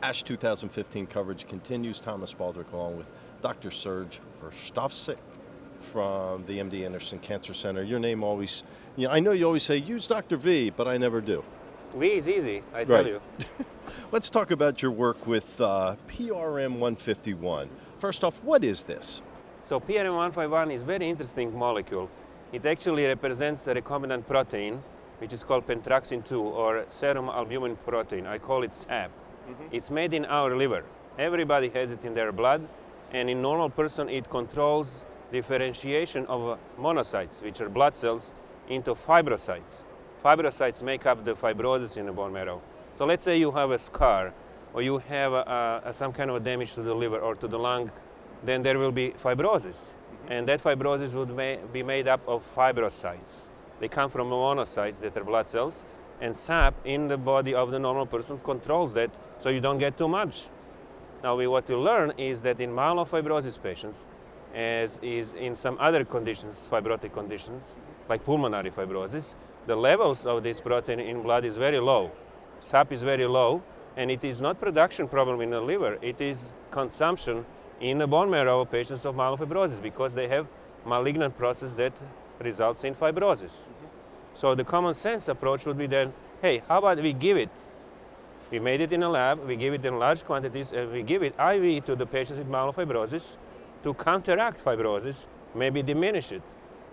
ASH 2015 coverage continues. Thomas Baldrick along with Dr. Srdan Verstovsek from the MD Anderson Cancer Center. Your name always, I know you always say, use Dr. V, but I never do. V is easy, I tell you. Let's talk about your work with PRM-151. First off, what is this? So PRM-151 is a very interesting molecule. It actually represents a recombinant protein, which is called pentraxin-2 or serum albumin protein. I call it SAP. It's made in our liver. Everybody has it in their blood, and in normal person it controls differentiation of monocytes, which are blood cells, into fibrocytes. Fibrocytes make up the fibrosis in the bone marrow. So let's say you have a scar, or you have some kind of damage to the liver or to the lung, then there will be fibrosis. And that fibrosis would be made up of fibrocytes. They come from monocytes that are blood cells, and SAP in the body of the normal person controls that so you don't get too much. Now what we learn is that in myelofibrosis patients, as is in some other conditions, fibrotic conditions, like pulmonary fibrosis, the levels of this protein in blood is very low. SAP is very low, and it is not production problem in the liver, it is consumption in the bone marrow of patients of myelofibrosis because they have malignant process that results in fibrosis. So the common sense approach would be then, hey, how about we give it? We made it in a lab, we give it in large quantities, and we give it IV to the patients with myelofibrosis to counteract fibrosis, maybe diminish it.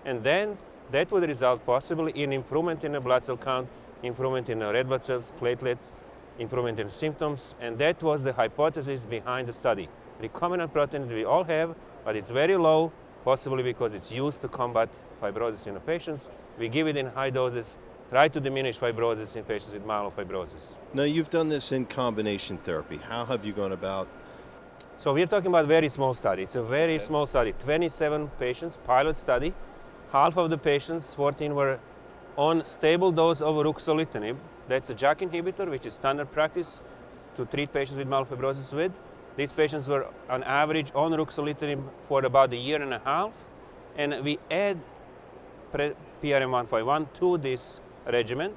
And then that would result possibly in improvement in the blood cell count, improvement in the red blood cells, platelets, improvement in symptoms, and that was the hypothesis behind the study. Recombinant protein that we all have, but it's very low, possibly because it's used to combat fibrosis in the patients. We give it in high doses, try to diminish fibrosis in patients with myelofibrosis. Now you've done this in combination therapy. How have you gone about? So we're talking about a very small study. It's a very small study, 27 patients, pilot study. Half of the patients, 14, were on stable dose of ruxolitinib. That's a JAK inhibitor, which is standard practice to treat patients with myelofibrosis with. These patients were on average on ruxolitinib for about a year and a half, and we add PRM-151 to this regimen.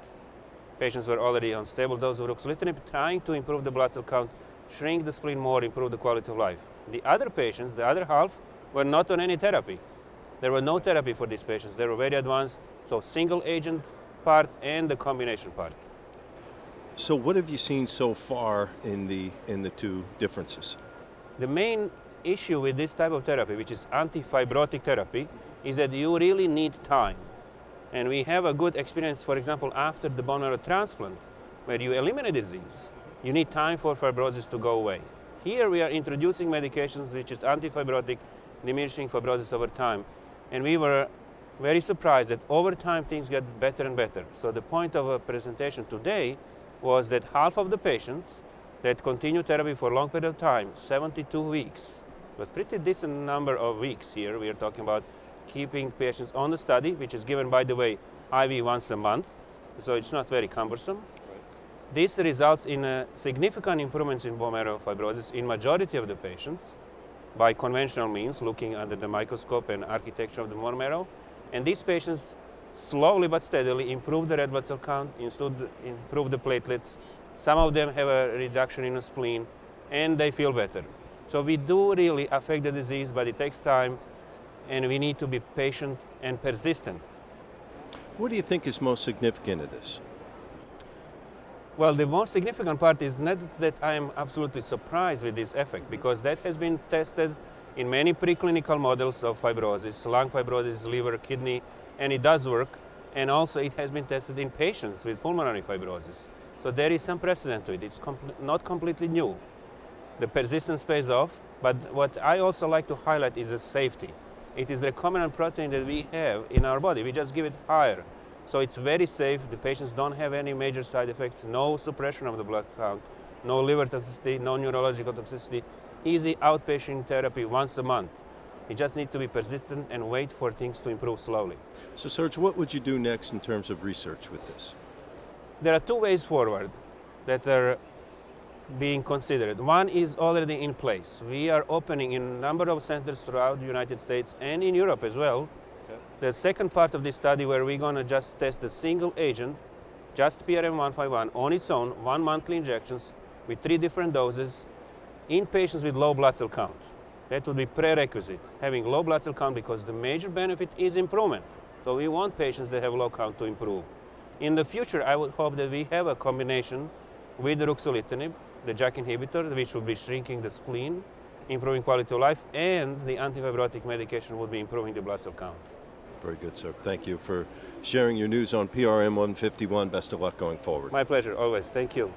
Patients were already on stable dose of ruxolitinib, trying to improve the blood cell count, shrink the spleen more, improve the quality of life. The other patients, the other half, were not on any therapy. There were no therapy for these patients. They were very advanced, so single agent part and the combination part. So what have you seen so far in the two differences? The main issue with this type of therapy, which is anti-fibrotic therapy, is that you really need time. And we have a good experience, for example, after the bone marrow transplant, where you eliminate disease. You need time for fibrosis to go away. Here we are introducing medications which is anti-fibrotic, diminishing fibrosis over time. And we were very surprised that over time things get better and better. So the point of a presentation today was that half of the patients that continue therapy for a long period of time, 72 weeks, was pretty decent number of weeks here. We are talking about keeping patients on the study, which is given, by the way, IV once a month, so it's not very cumbersome. This results in significant improvements in bone marrow fibrosis in majority of the patients by conventional means, looking under the microscope and architecture of the bone marrow. And these patients slowly but steadily improve the red blood cell count, improve the platelets. Some of them have a reduction in the spleen, and they feel better. So we do really affect the disease, but it takes time, and we need to be patient and persistent. What do you think is most significant of this? Well, the most significant part is not that I am absolutely surprised with this effect, because that has been tested in many preclinical models of fibrosis, lung fibrosis, liver, kidney, and it does work. And also it has been tested in patients with pulmonary fibrosis. So there is some precedent to it. It's not completely new. The persistence pays off, but what I also like to highlight is the safety. It is the recombinant protein that we have in our body. We just give it higher. So it's very safe. The patients don't have any major side effects, no suppression of the blood count, no liver toxicity, no neurological toxicity. Easy outpatient therapy once a month. You just need to be persistent and wait for things to improve slowly. So Serge, what would you do next in terms of research with this? There are two ways forward that are being considered. One is already in place. We are opening in a number of centers throughout the United States and in Europe as well. Okay. The second part of this study, where we're going to just test the single agent, just PRM-151 on its own, 1 monthly injections with 3 different doses in patients with low blood cell count. That would be prerequisite, having low blood cell count, because the major benefit is improvement. So we want patients that have low count to improve. In the future, I would hope that we have a combination with ruxolitinib, the JAK inhibitor, which will be shrinking the spleen, improving quality of life, and the antifibrotic medication would be improving the blood cell count. Very good, sir. Thank you for sharing your news on PRM-151. Best of luck going forward. My pleasure, always. Thank you.